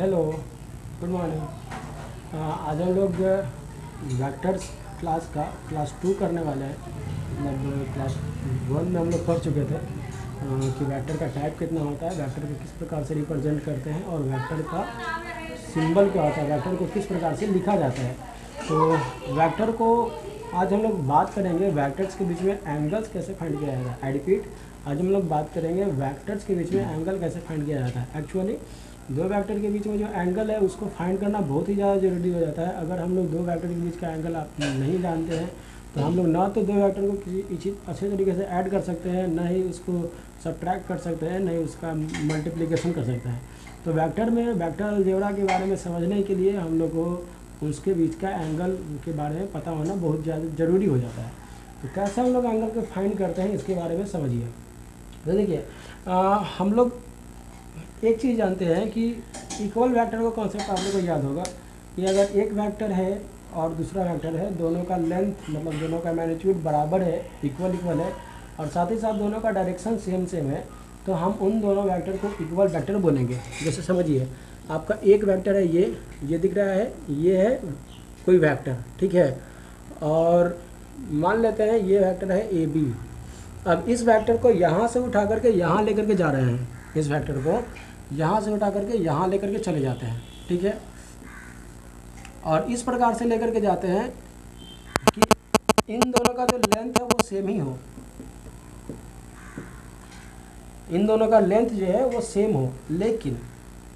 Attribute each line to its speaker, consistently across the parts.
Speaker 1: Hello, good morning. आज हम लोग वेक्टर्स क्लास 2 करने वाले हैं। मतलब क्लास 1 में हम लोग पढ़ चुके थे कि वेक्टर का टाइप कितना होता है, वेक्टर को किस प्रकार से रिप्रेजेंट करते हैं और वेक्टर का सिंबल क्या होता है, वेक्टर को किस प्रकार से लिखा जाता है। तो वेक्टर को आज हम लोग बात करेंगे वेक्टर्स के बीच में एंगल्स कैसे फाइंड किया जाता है। आई रिपीट, आज हम लोग बात करेंगे वेक्टर्स के बीच में एंगल कैसे फाइंड किया जाता है। एक्चुअली दो वेक्टर के बीच में जो एंगल है उसको फाइंड करना बहुत ही ज़्यादा ज़रूरी हो जाता है। अगर हम लोग दो वेक्टर के बीच का एंगल आप नहीं जानते हैं तो हम लोग ना तो दो वेक्टर को किसी अच्छे तरीके से ऐड कर सकते हैं, ना ही उसको सब्ट्रैक्ट कर सकते हैं, ना ही उसका मल्टीप्लिकेशन कर सकते हैं। तो वेक्टर में वेक्टर अलजेब्रा के बारे में समझने के लिए हम लोग को उसके बीच का एंगल के बारे में पता होना बहुत ज़्यादा ज़रूरी हो जाता है। तो कैसे हम लोग एंगल को फाइंड करते हैं इसके बारे में समझिए। तो देखिए, हम लोग एक चीज़ जानते हैं कि इक्वल वेक्टर का कॉन्सेप्ट आप लोगों को याद होगा कि अगर एक वेक्टर है और दूसरा वेक्टर है, दोनों का लेंथ मतलब दोनों का मैग्नीट्यूड बराबर है, इक्वल है और साथ ही साथ दोनों का डायरेक्शन सेम है, तो हम उन दोनों वेक्टर को इक्वल वेक्टर बोलेंगे। जैसे समझिए, आपका एक वेक्टर है, ये दिख रहा है, ये है कोई वेक्टर, ठीक है। और मान लेते हैं ये वेक्टर है ए बी। अब इस वेक्टर को यहाँ से उठा करके यहाँ लेकर के जा रहे हैं, इस वेक्टर को यहाँ से उठा करके यहाँ लेकर के चले जाते हैं, ठीक है। और इस प्रकार से लेकर के जाते हैं कि इन दोनों का जो लेंथ है वो सेम ही हो, इन दोनों का लेंथ जो है वो सेम हो, लेकिन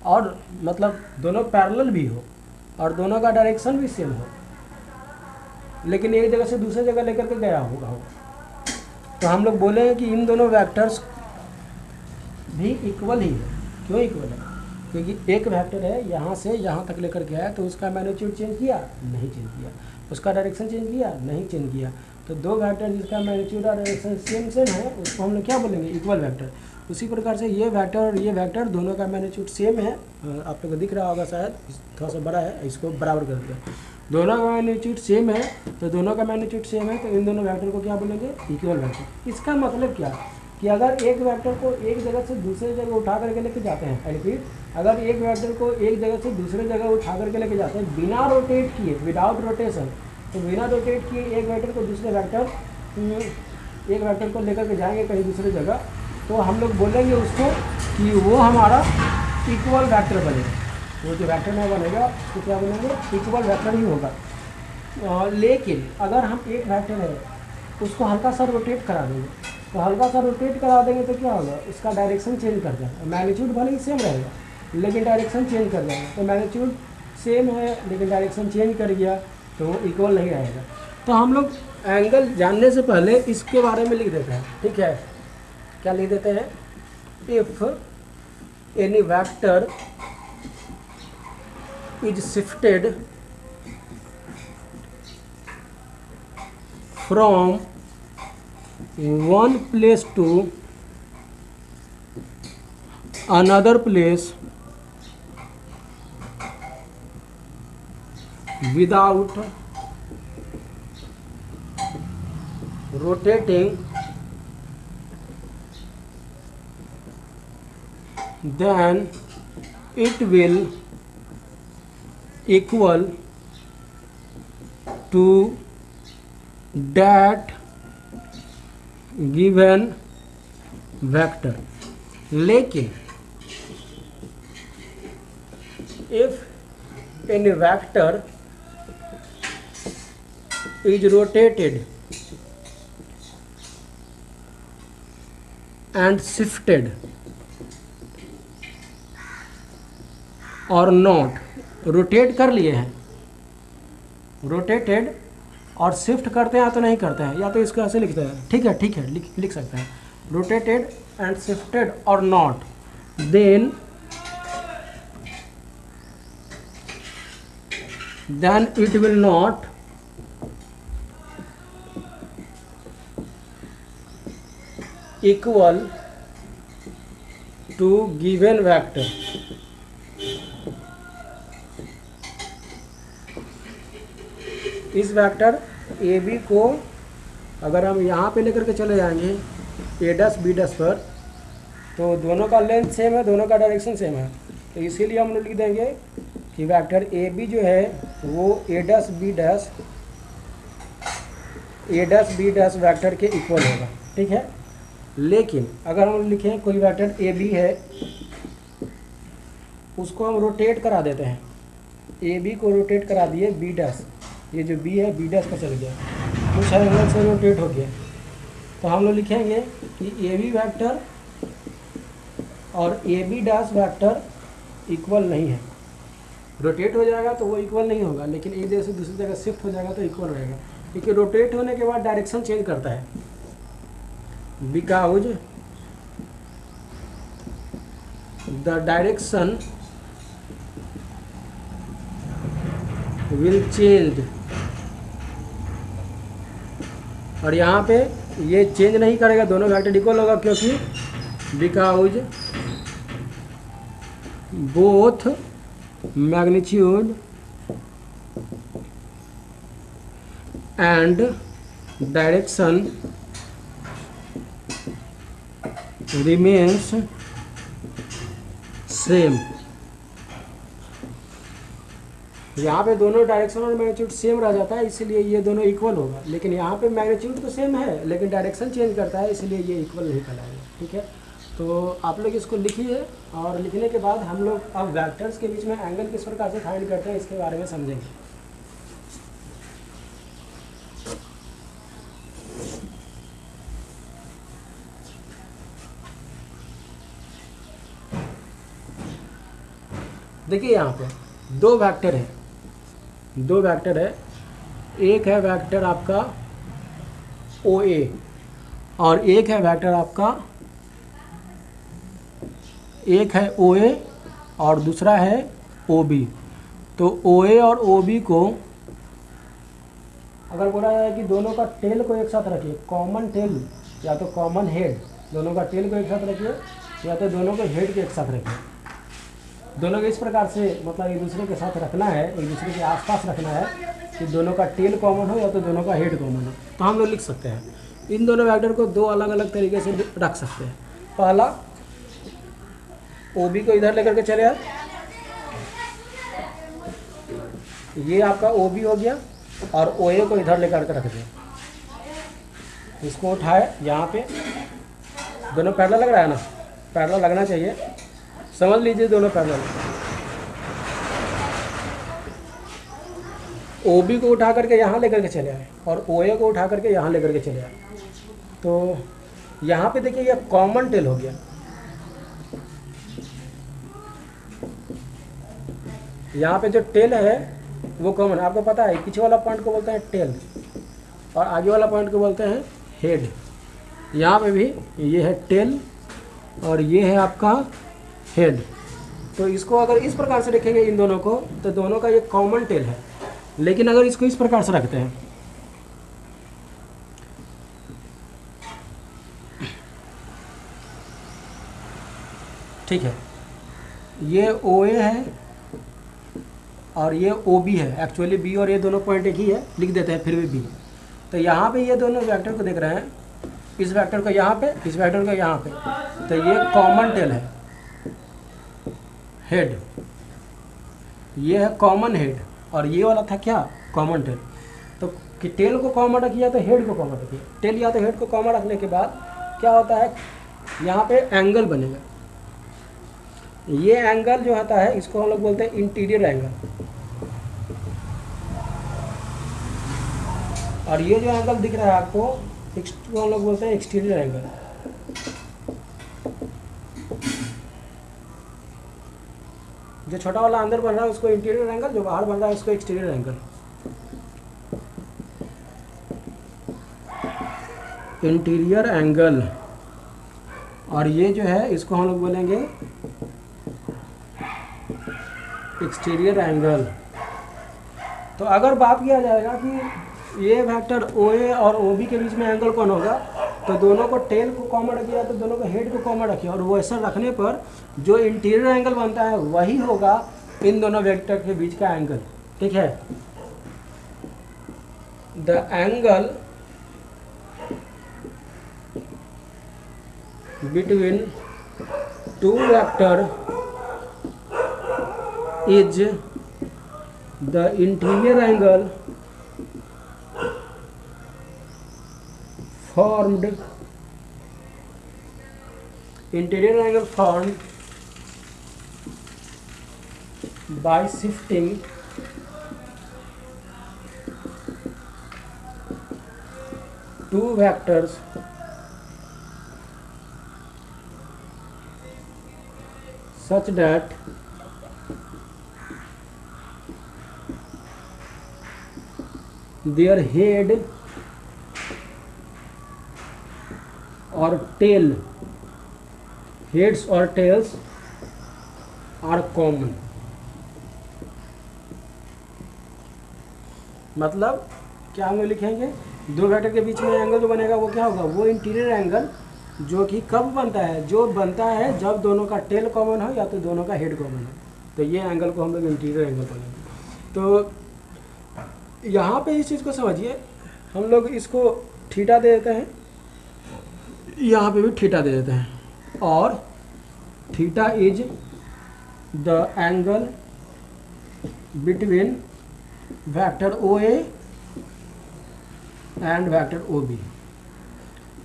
Speaker 1: और मतलब दोनों पैरेलल भी हो और दोनों का डायरेक्शन भी सेम हो, लेकिन एक जगह से दूसरी जगह लेकर के गया होगा हो, तो हम लोग बोलेंगे कि इन दोनों वेक्टर्स भी इक्वल ही है। क्यों इक्वल है? क्योंकि एक वेक्टर है यहाँ से यहाँ तक लेकर गया है, तो उसका मैग्नीट्यूड चेंज किया नहीं, चेंज किया, उसका डायरेक्शन चेंज किया नहीं, चेंज किया। तो दो वेक्टर जिसका मैग्नीट्यूड और डायरेक्शन सेम है उसको हम लोग क्या बोलेंगे? Equal vector. उसी प्रकार से ये वेक्टर और ये वेक्टर दोनों का मैग्नीट्यूड सेम है, आप लोग को दिख रहा होगा शायद, थोड़ा सा बड़ा है, इसको बराबर कर दिया। दोनों का मैग्नीट्यूड सेम है, तो दोनों का मैग्नीट्यूड सेम है, तो इन दोनों वेक्टर को क्या बोलेंगे? Equal vector. इसका मतलब क्या कि अगर एक वेक्टर को एक जगह से दूसरी जगह उठा करके लेके जाते हैं, रिपीट, अगर एक वेक्टर को एक जगह से दूसरी जगह उठा करके लेके जाते हैं बिना रोटेट किए, विदाउट रोटेशन, तो बिना रोटेट किए एक वेक्टर को दूसरे वेक्टर एक वेक्टर को लेकर के जाएंगे कहीं दूसरी जगह, तो हम लोग बोलेंगे उसको कि वो हमारा इक्वल वेक्टर बनेगा। वो जो वेक्टर में बनेगा उसको क्या बोलेंगे? इक्वल वेक्टर ही होगा। लेकिन अगर हम एक वेक्टर है उसको हल्का सा रोटेट करा देंगे, तो हल्का सा रोटेट करा देंगे तो क्या होगा? उसका डायरेक्शन चेंज कर जाएगा। मैग्नीट्यूड भले ही सेम रहेगा लेकिन डायरेक्शन चेंज कर जाएगा। तो मैग्नीट्यूड सेम है लेकिन डायरेक्शन चेंज कर गया तो वो इक्वल नहीं रहेगा। तो हम लोग एंगल जानने से पहले इसके बारे में लिख देते हैं, ठीक है। क्या लिख देते हैं? If any vector is shifted from one place to another place without rotating, then it will equal to that given vector. लेकिन if any vector is rotated and shifted और नॉट, रोटेट कर लिए हैं, रोटेटेड और shift करते हैं या तो नहीं करते हैं, या तो इसको ऐसे लिखते हैं, ठीक है, लिख सकते हैं, रोटेटेड एंड शिफ्टेड और not, then it will not equal to given vector. इस वेक्टर ए बी को अगर हम यहाँ पे लेकर के चले जाएंगे ए डस बी डस पर, तो दोनों का लेंथ सेम है, दोनों का डायरेक्शन सेम है, तो इसीलिए हम लोग लिख देंगे कि वेक्टर ए बी जो है वो ए डैश बी डैश वेक्टर के इक्वल होगा, ठीक है। लेकिन अगर हम लिखें कोई वेक्टर ए बी है, उसको हम रोटेट करा देते हैं, ए बी को रोटेट करा दिए बी डैश, ये जो बी है बी डैश का चल गया, कुछ एंगल से रोटेट हो गया, तो हम लोग लिखेंगे कि ए बी वैक्टर और A B dash vector equal नहीं है। रोटेट हो जाएगा तो वो इक्वल नहीं होगा, लेकिन एक जगह से दूसरी जगह शिफ्ट हो जाएगा तो इक्वल रहेगा, क्योंकि रोटेट होने के बाद डायरेक्शन चेंज करता है, because the direction will change. और यहाँ पे ये चेंज नहीं करेगा, दोनों वेक्टर इक्वल होगा, क्योंकि because both magnitude and direction remains same. यहाँ पे दोनों डायरेक्शन और मैग्नीट्यूड सेम रह जाता है, इसीलिए ये दोनों इक्वल होगा। लेकिन यहाँ पे मैग्नीट्यूड तो सेम है, लेकिन डायरेक्शन चेंज करता है, इसलिए ये इक्वल नहीं कहलाएगा, ठीक है। तो आप लोग इसको लिखिए, और लिखने के बाद हम लोग अब वेक्टर्स के बीच में एंगल किस प्रकार से फाइंड करते हैं इसके बारे में समझेंगे। देखिए यहाँ पे दो वेक्टर है, एक है वेक्टर आपका ओ ए और एक है वेक्टर आपका, एक है ओ ए और दूसरा है ओ बी। तो ओ ए और ओ बी को अगर बोला जाए कि दोनों का टेल को एक साथ रखिए, कॉमन टेल या तो कॉमन हेड, दोनों का टेल को एक साथ रखिए या तो दोनों को हेड के एक साथ रखिए। दोनों को इस प्रकार से मतलब एक दूसरे के साथ रखना है, एक दूसरे के आसपास रखना है कि दोनों का टेल कॉमन हो या तो दोनों का हेड कॉमन हो। तो हम लोग लिख सकते हैं इन दोनों वेक्टर को दो अलग अलग तरीके से रख सकते हैं। पहला, ओ बी को इधर लेकर के चले आए, ये आपका ओ बी हो गया, और ओ ए को इधर लेकर के रख दिया, इसको उठाए यहाँ पे, दोनों पैरेलल लग रहा है ना, पैरेलल लगना चाहिए, समझ लीजिए दोनों पैरेलल। ओ बी को उठा करके यहाँ लेकर के चले आए और ओ ए को उठा करके यहाँ लेकर के चले आए। तो यहाँ पे देखिए ये कॉमन टेल हो गया, यहाँ पे जो टेल है वो कॉमन, आपको पता है पीछे वाला पॉइंट को बोलते हैं टेल और आगे वाला पॉइंट को बोलते हैं हेड। यहाँ पे भी ये है टेल और ये है आपका हेड। तो इसको अगर इस प्रकार से रखेंगे इन दोनों को, तो दोनों का ये कॉमन टेल है। लेकिन अगर इसको इस प्रकार से रखते हैं, ठीक है, ये ओ ए है और ये ओ बी है, एक्चुअली बी और ये दोनों पॉइंट एक ही है, लिख देते हैं फिर भी बी। तो यहाँ पे ये दोनों वेक्टर को देख रहे हैं, इस वेक्टर को यहाँ पे, इस वेक्टर को यहाँ पे, तो ये कॉमन टेल है, हेड, ये है कॉमन हेड और ये वाला था क्या, कॉमन टेल। तो कि टेल को कॉमन रखिए तो हेड को कॉमन रखिए, टेल या तो हेड को कॉमन रखने के बाद क्या होता है, यहाँ पे एंगल बनेगा। ये एंगल जो होता है इसको हम लोग बोलते हैं इंटीरियर एंगल, और ये जो एंगल दिख रहा है आपको, इसको हम लोग बोलते हैं एक्सटीरियर एंगल। जो छोटा वाला अंदर बन रहा है उसको इंटीरियर एंगल, जो बाहर बन रहा है उसको एक्सटीरियर एंगल। इंटीरियर एंगल, और ये जो है इसको हम लोग बोलेंगे एक्सटीरियर एंगल। तो अगर बात किया जाएगा कि ये वेक्टर ओ ए और ओ बी के बीच में एंगल कौन होगा, तो दोनों को टेल को कॉमन रखिए तो दोनों को हेड को कॉमन रखिए, और वैसा रखने पर जो इंटीरियर एंगल बनता है वही होगा इन दोनों वेक्टर के बीच का एंगल, ठीक है। The angle between two vector is the interior angle formed by shifting two vectors such that their head or heads or tails are common। मतलब क्या हम लोग लिखेंगे, दो वेक्टर के बीच में एंगल जो बनेगा वो क्या होगा, वो इंटीरियर एंगल जो कि कब बनता है, जो बनता है जब दोनों का टेल कॉमन हो या तो दोनों का हेड कॉमन हो, तो ये एंगल को हम लोग इंटीरियर एंगल बोलेंगे। तो यहाँ पे इस चीज़ को समझिए, हम लोग इसको थीटा दे देते हैं, यहाँ पे भी थीटा दे देते हैं, और theta is the angle between vector O A and vector O B.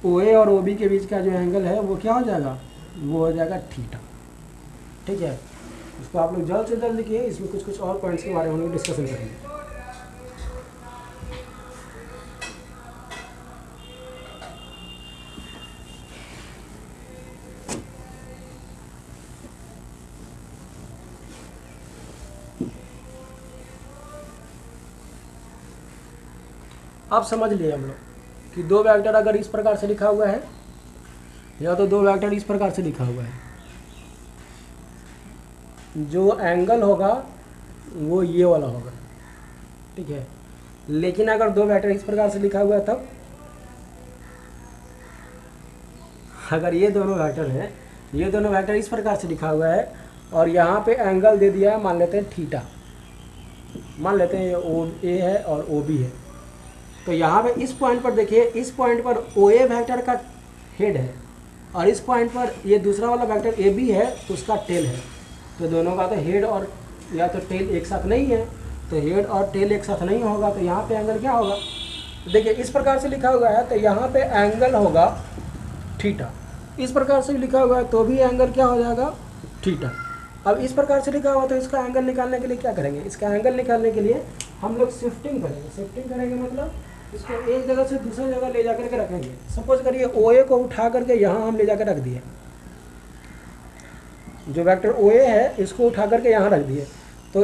Speaker 1: O A और ओ बी के बीच का जो एंगल है वो क्या हो जाएगा, वो हो जाएगा थीटा। ठीक है, इसको आप लोग जल्द से जल्द लिखिए, इसमें कुछ कुछ और पॉइंट्स के बारे में हम लोग डिस्कशन करेंगे। आप समझ लिए हम लोग कि दो वेक्टर अगर इस प्रकार से लिखा हुआ है या तो दो वेक्टर इस प्रकार से लिखा हुआ है, जो एंगल होगा वो ये वाला होगा। ठीक है, लेकिन अगर दो वेक्टर इस प्रकार से लिखा हुआ है तब, अगर ये दोनों वेक्टर है, ये दोनों वेक्टर इस प्रकार से लिखा हुआ है और यहाँ पे एंगल दे दिया है, मान लेते हैं थीटा, मान लेते हैं ये ओ ए है और ओ बी है, तो यहाँ पे इस पॉइंट पर देखिए, इस पॉइंट पर ओ ए वेक्टर का हेड है और इस पॉइंट पर ये दूसरा वाला वेक्टर ए बी है, उसका टेल है। तो दोनों का तो हेड और या तो टेल एक साथ नहीं है, तो हेड और टेल एक साथ नहीं होगा, तो यहाँ पे एंगल क्या होगा, तो देखिए इस प्रकार से लिखा हुआ है तो यहाँ पे एंगल होगा थीटा, इस प्रकार से लिखा हुआ है तो भी एंगल क्या हो जाएगा, थीटा। अब इस प्रकार से लिखा हुआ तो इसका एंगल निकालने के लिए क्या करेंगे, इसका एंगल निकालने के लिए हम लोग शिफ्टिंग करेंगे। शिफ्टिंग करेंगे मतलब इसको एक जगह से दूसरी जगह ले जाकर के रखेंगे। सपोज करिए ओ ए को उठा करके यहाँ हम ले जाकर रख दिए, जो वेक्टर ओ ए है इसको उठा करके यहाँ रख दिए, तो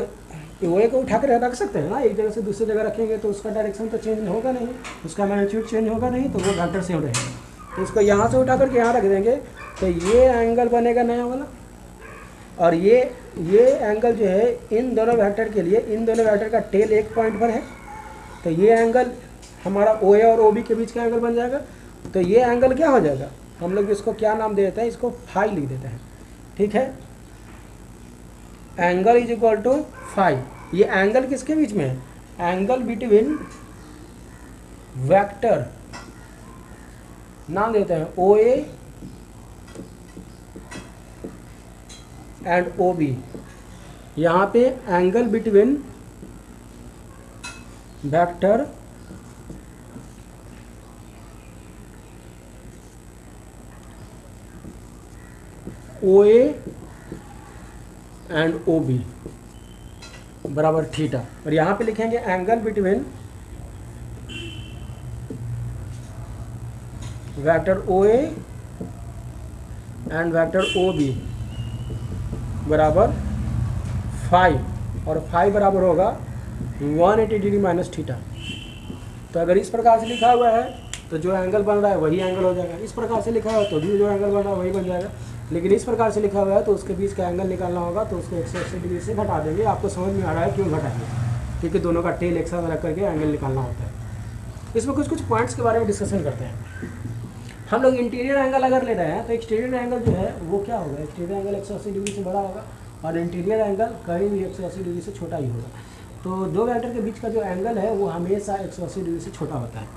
Speaker 1: ओ ए को उठा कर रख सकते हैं ना, एक जगह से दूसरी जगह रखेंगे तो उसका डायरेक्शन तो चेंज होगा नहीं, उसका मैग्नीट्यूड चेंज होगा नहीं, तो वो वेक्टर सेम रहेगा। तो इसको यहाँ से उठा करके यहाँ रख देंगे तो ये एंगल बनेगा नया वाला, और ये एंगल जो है इन दोनों वेक्टर के लिए, इन दोनों वेक्टर का टेल एक पॉइंट पर है, तो ये एंगल हमारा ओ ए और ओ बी के बीच का एंगल बन जाएगा। तो ये एंगल क्या हो जाएगा, हम लोग इसको क्या नाम दे देते हैं, इसको फाई लिख देते हैं। ठीक है, angle is equal to phi. ये एंगल किसके बीच में है, एंगल बिटवीन वेक्टर, नाम देते हैं ओ ए एंड ओ बी। यहाँ पे angle between vector O A and O B बराबर थीटा, और यहाँ पे लिखेंगे angle between vector O A and vector O B बराबर फाई, और फाई बराबर होगा 180 डिग्री माइनस थीटा। तो अगर इस प्रकार से लिखा हुआ है तो जो एंगल बन रहा है वही एंगल हो जाएगा, इस प्रकार से लिखा हुआ है तो भी जो एंगल बन रहा है वही बन जाएगा, लेकिन इस प्रकार से लिखा हुआ है तो उसके बीच का एंगल निकालना होगा, तो उसको 180 डिग्री से घटा देंगे। आपको समझ में आ रहा है क्यों घटाएंगे, क्योंकि दोनों का टेल एक साथ रख करके एंगल निकालना होता है। इसमें कुछ कुछ पॉइंट्स के बारे में डिस्कशन करते हैं। हम लोग इंटीरियर एंगल अगर ले रहे हैं तो एक्सटीरियर एंगल जो है वो क्या होगा, एक्सटीरियर एंगल 180 डिग्री से बड़ा होगा और इंटीरियर एंगल कहीं भी 180 डिग्री से छोटा ही होगा। तो दो वेक्टर के बीच का जो एंगल है वो हमेशा 180 डिग्री से छोटा होता है।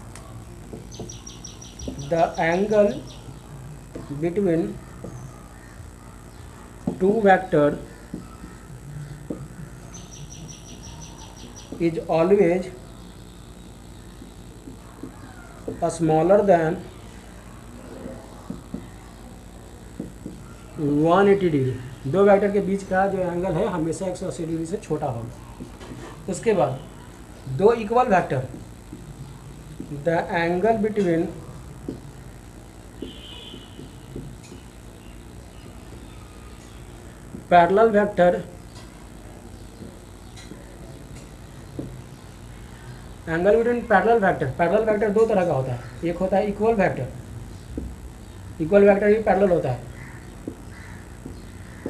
Speaker 1: The angle between two vector is always smaller than 180 degree. दो वेक्टर के बीच का जो एंगल है हमेशा 180 डिग्री से छोटा होगा। उसके बाद दो equal vector, the angle between parallel vector, angle between parallel vector दो तरह का होता है। एक होता है इक्वल वेक्टर भी पैरेलल होता है,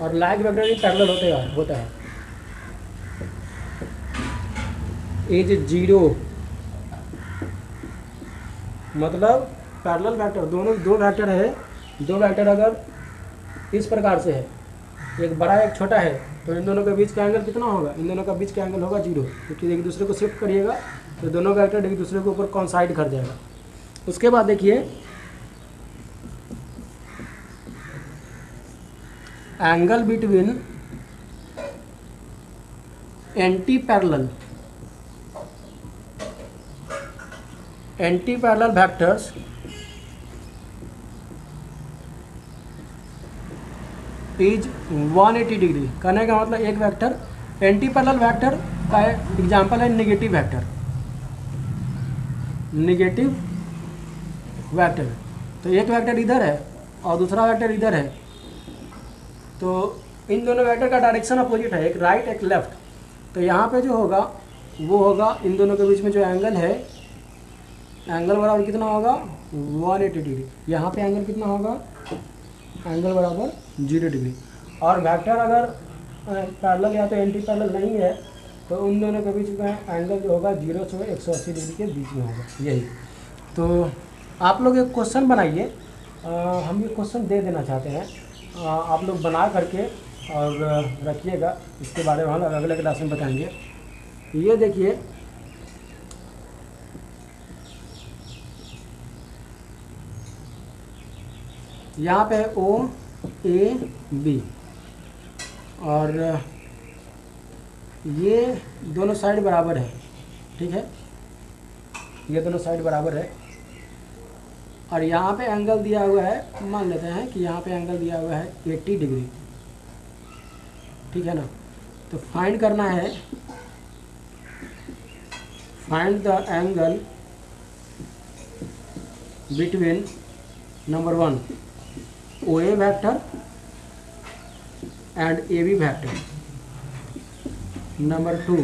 Speaker 1: और लाइक वेक्टर भी पैरेलल होता है। इज जीरो, मतलब पैरेलल वेक्टर दोनों दो वेक्टर है, दो वेक्टर अगर इस प्रकार से है, एक बड़ा एक छोटा है, तो इन दोनों के बीच का एंगल कितना होगा? इन दोनों का बीच का एंगल होगा जीरो, क्योंकि एक दूसरे को शिफ्ट करिएगा तो दोनों वेक्टर एक दूसरे के ऊपर कॉन्साइड कर जाएगा। उसके बाद देखिए angle between anti parallel vectors is 180 degree. कहने का मतलब एक वेक्टर, एंटी पैरेलल वेक्टर का एग्जाम्पल है नेगेटिव वेक्टर। तो एक वेक्टर इधर है और दूसरा वेक्टर इधर है, तो इन दोनों वेक्टर का डायरेक्शन अपोजिट है, एक राइट एक लेफ्ट। तो यहाँ पे जो होगा वो होगा इन दोनों के बीच में जो एंगल है, एंगल बराबर कितना होगा? 180 डिग्री। यहाँ पे एंगल कितना होगा? एंगल बराबर 0 डिग्री। और वेक्टर अगर पैरेलल या तो एंटी पैरेलल नहीं है तो उन दोनों के बीच में एंगल जो होगा 0 से 180 डिग्री के बीच में होगा। यही तो आप लोग एक क्वेश्चन बनाइए, हम ये क्वेश्चन दे देना चाहते हैं, आप लोग बना करके और रखिएगा, इसके बारे में हम अगले क्लास में बताएंगे। ये देखिए यहाँ पे ओ ए बी, और ये दोनों साइड बराबर है, ठीक है, ये दोनों साइड बराबर है। और यहाँ पे एंगल दिया हुआ है, मान लेते हैं कि यहाँ पे एंगल दिया हुआ है 80 डिग्री, ठीक है ना। तो फाइंड करना है, find the angle between number 1 OA vector and AB vector, number 2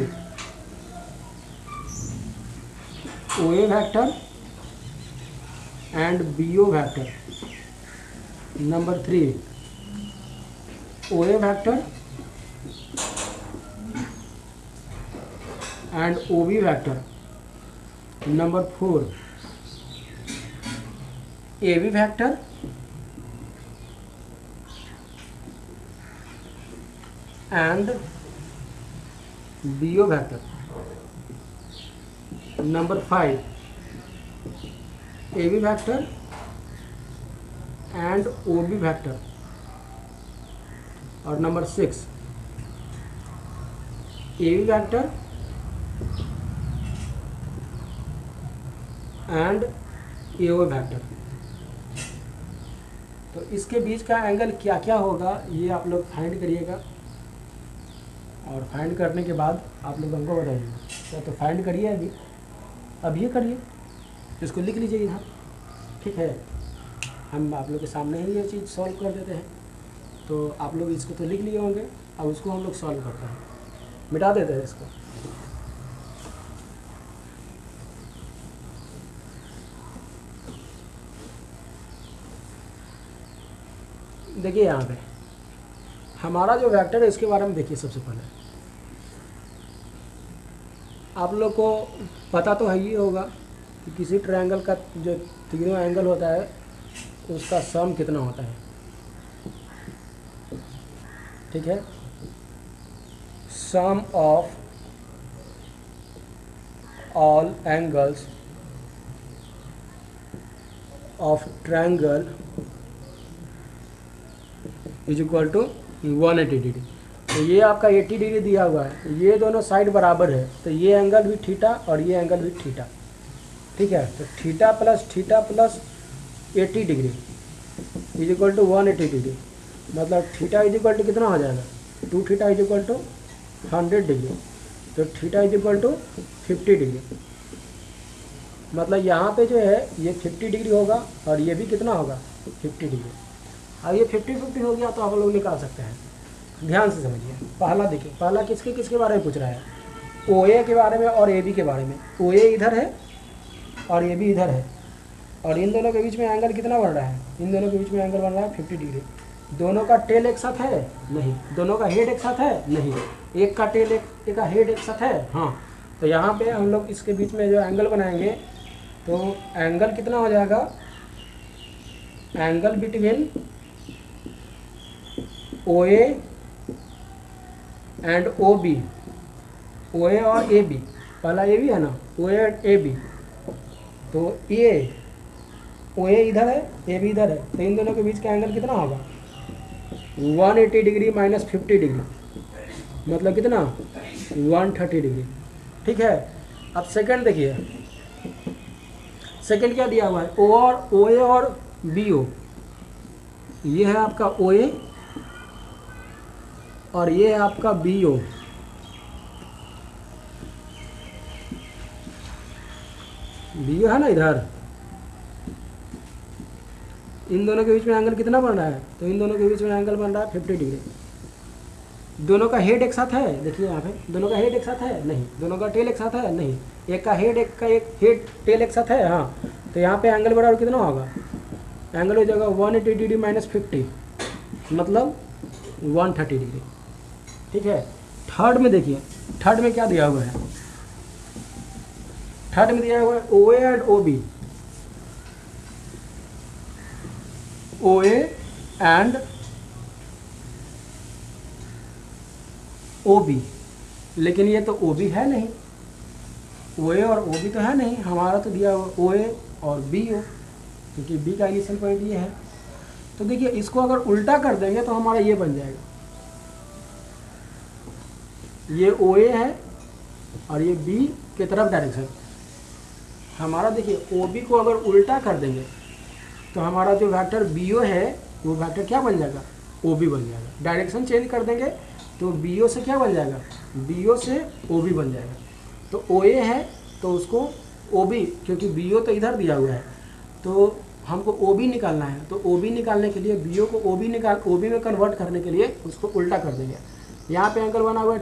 Speaker 1: OA vector and BO vector, number 3 OA vector and OB vector, number 4 AB vector and BO vector, number 5 AB vector and OB vector, और number 6 AB vector and AO vector। तो इसके बीच का angle क्या क्या होगा ये आप लोग फाइंड करिएगा, और फाइंड करने के बाद आप लोग हमको बताइएगा। तो फाइंड करिए, अभी ये करिए, इसको लिख लीजिए यहाँ, ठीक है। हम आप लोग के सामने ही ये चीज़ सॉल्व कर देते हैं, तो आप लोग इसको तो लिख लिए होंगे, अब उसको हम लोग सॉल्व करते हैं, मिटा देते हैं इसको। देखिए यहाँ पे हमारा जो वेक्टर है इसके बारे में देखिए। सबसे पहले आप लोग को पता तो है ही होगा कि किसी ट्रायंगल का जो तीनों एंगल होता है उसका सम कितना होता है, ठीक है। Sum of all angles of triangle is equal to 180 degree. तो ये आपका 80 डिग्री दिया हुआ है, ये दोनों साइड बराबर है, तो ये एंगल भी थीटा और ये एंगल भी थीटा, ठीक है। तो theta plus 80 degree is equal to 180 degree, मतलब थीटा इज इक्वल टू कितना हो जाएगा, 2 theta is equal to 100 degree, तो theta is equal to 50 degree. मतलब यहाँ पे जो है ये 50 डिग्री होगा और ये भी कितना होगा, 50 डिग्री। अब ये 50-50 हो गया तो आप लोग निकाल सकते हैं। ध्यान से समझिए, पहला देखिए, पहला किसके बारे में पूछ रहा है, OA के बारे में और AB के बारे में। OA इधर है और AB इधर है, और इन दोनों के बीच में एंगल कितना बन रहा है, इन दोनों के बीच में एंगल बन रहा है 50 डिग्री। दोनों का टेल एक साथ है नहीं, दोनों का हेड एक साथ है नहीं, एक का टेल एक का हेड एक साथ है हाँ। तो यहाँ पे हम लोग इसके बीच में जो एंगल बनाएंगे तो एंगल कितना हो जाएगा, angle between OA and OB, OA और AB, पहला AB है ना, OA और AB, तो ये OA इधर है AB इधर है, तो इन दोनों के बीच का एंगल कितना होगा 180 डिग्री माइनस 50 डिग्री, मतलब कितना 130 डिग्री, ठीक है। अब सेकंड देखिए, सेकंड क्या दिया हुआ है, OA और BO, ये है आपका OA और ये है आपका BO। BO है ना इधर, इन दोनों के बीच में एंगल कितना बन रहा है, तो इन दोनों के बीच में एंगल बन रहा है 50 डिग्री। दोनों का हेड एक साथ है, देखिए यहाँ पे दोनों का हेड एक साथ है नहीं, दोनों का टेल एक साथ है नहीं, एक का हेड एक हेड टेल एक साथ है हाँ। तो यहाँ पे एंगल बराबर कितना होगा, एंगल हो जाएगा 180 डिग्री माइनस 50, मतलब 130 डिग्री, ठीक है। थर्ड में देखिए, थर्ड में क्या दिया हुआ है, थर्ड में दिया हुआ है OA and OB, OA and OB, लेकिन ये तो OB है नहीं, OA और OB तो है नहीं, हमारा तो दिया हुआ OA और BO, क्योंकि B का इनिशियल पॉइंट ये है। तो देखिए इसको अगर उल्टा कर देंगे तो हमारा ये बन जाएगा, ये OA है और ये B की तरफ डायरेक्शन हमारा। देखिए OB को अगर उल्टा कर देंगे तो हमारा जो वेक्टर BO है वो वेक्टर क्या बन जाएगा, OB बन जाएगा। डायरेक्शन चेंज कर देंगे तो BO से क्या बन जाएगा, BO से OB बन जाएगा। तो OA है तो उसको OB, क्योंकि BO तो इधर दिया हुआ है तो हमको OB निकालना है, तो OB निकालने के लिए BO को OB में कन्वर्ट करने के लिए उसको उल्टा कर देंगे। यहाँ पे एंगल बना हुआ है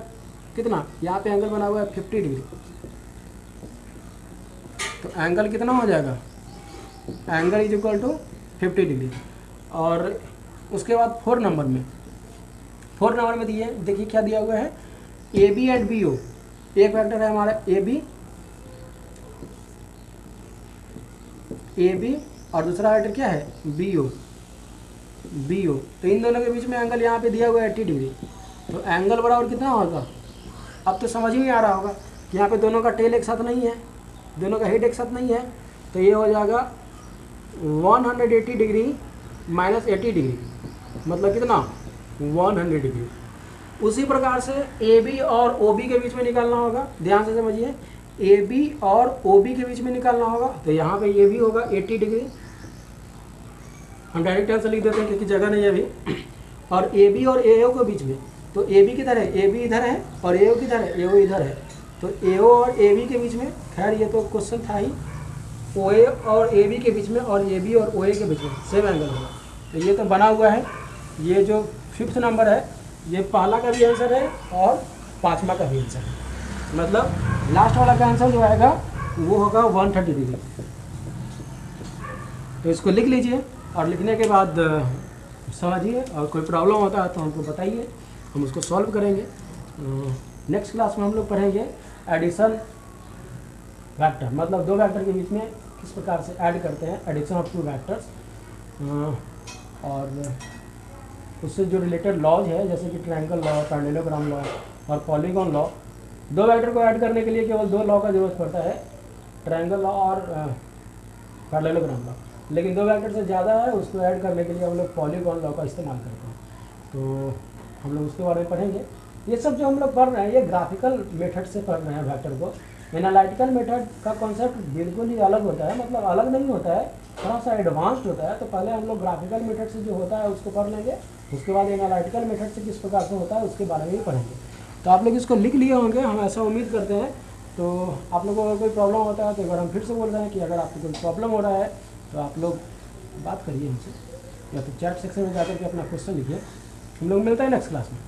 Speaker 1: कितना, यहाँ पे एंगल बना हुआ है 50 डिग्री, तो एंगल कितना हो जाएगा, angle is equal to 50 degree. और उसके बाद 4 नंबर में दिए, देखिए क्या दिया हुआ है, AB एंड BO, एक वेक्टर है हमारा AB और दूसरा वेक्टर क्या है BO। तो इन दोनों के बीच में एंगल यहाँ पे दिया हुआ है 80 डिग्री, तो एंगल बराबर कितना होगा, अब तो समझ ही आ रहा होगा कि यहाँ पे दोनों का टेल एक साथ नहीं है, दोनों का हेड एक साथ नहीं है, तो ये हो जाएगा 180 डिग्री माइनस 80 डिग्री, मतलब कितना 100 डिग्री। उसी प्रकार से AB और OB के बीच में निकालना होगा, ध्यान से समझिए, AB और OB के बीच में निकालना होगा, तो यहाँ पे ये भी होगा 80 डिग्री, हम डायरेक्ट आंसर लिख देते हैं क्योंकि जगह नहीं है अभी। और AB और AO के बीच में, तो AB किधर है, AB इधर है और AO किधर है, AO इधर है, तो AO और AB के बीच में, खैर ये तो क्वेश्चन था ही, OA और AB के बीच में और AB और OA के बीच में सेम एंगल होगा। तो ये तो बना हुआ है, ये जो 5th नंबर है ये पहला का भी आंसर है और 5वां का भी आंसर है, मतलब लास्ट वाला का आंसर जो आएगा वो होगा 130 डिग्री। तो इसको लिख लीजिए और लिखने के बाद समझिए, और कोई प्रॉब्लम होता है तो हमको बताइए, हम उसको सॉल्व करेंगे। नेक्स्ट क्लास में हम लोग पढ़ेंगे एडिशन वेक्टर, मतलब दो वेक्टर के बीच में किस प्रकार से ऐड करते हैं, एडिशन ऑफ 2 वेक्टर्स, और उससे जो रिलेटेड लॉज है जैसे कि ट्रायंगल लॉ, पैरेललोग्राम लॉ और पॉलीगॉन लॉ। दो वेक्टर को ऐड करने के लिए केवल 2 लॉ का जरूरत पड़ता है, ट्रायंगल लॉ और पैरेललोग्राम लॉ, लेकिन 2 वेक्टर से ज़्यादा है उसको ऐड करने के लिए हम लोग पॉलीगॉन लॉ का इस्तेमाल करते हैं। तो हम लोग उसके बारे में पढ़ेंगे। ये सब जो हम लोग पढ़ रहे हैं ये ग्राफिकल मेथड से पढ़ रहे हैं वेक्टर को। एनालिटिकल मेथड का कॉन्सेप्ट बिल्कुल ही अलग होता है, मतलब अलग नहीं होता है, थोड़ा सा एडवांस्ड होता है। तो पहले हम लोग ग्राफिकल मेथड से जो होता है उसको पढ़ लेंगे, उसके बाद एनालिटिकल मेथड से किस प्रकार से होता है उसके बारे में भी पढ़ेंगे। तो आप लोग इसको लिख लिए होंगे, हम ऐसा उम्मीद करते हैं। तो आप लोगों को अगर कोई प्रॉब्लम होता है तो एक बार हम फिर से बोल रहे हैं कि अगर आपको कोई प्रॉब्लम हो रहा है तो आप लोग बात करिए हमसे, या तो चैट सेक्शन में जाकर के अपना क्वेश्चन लिखिए। हम लोग मिलते हैं नेक्स्ट क्लास में।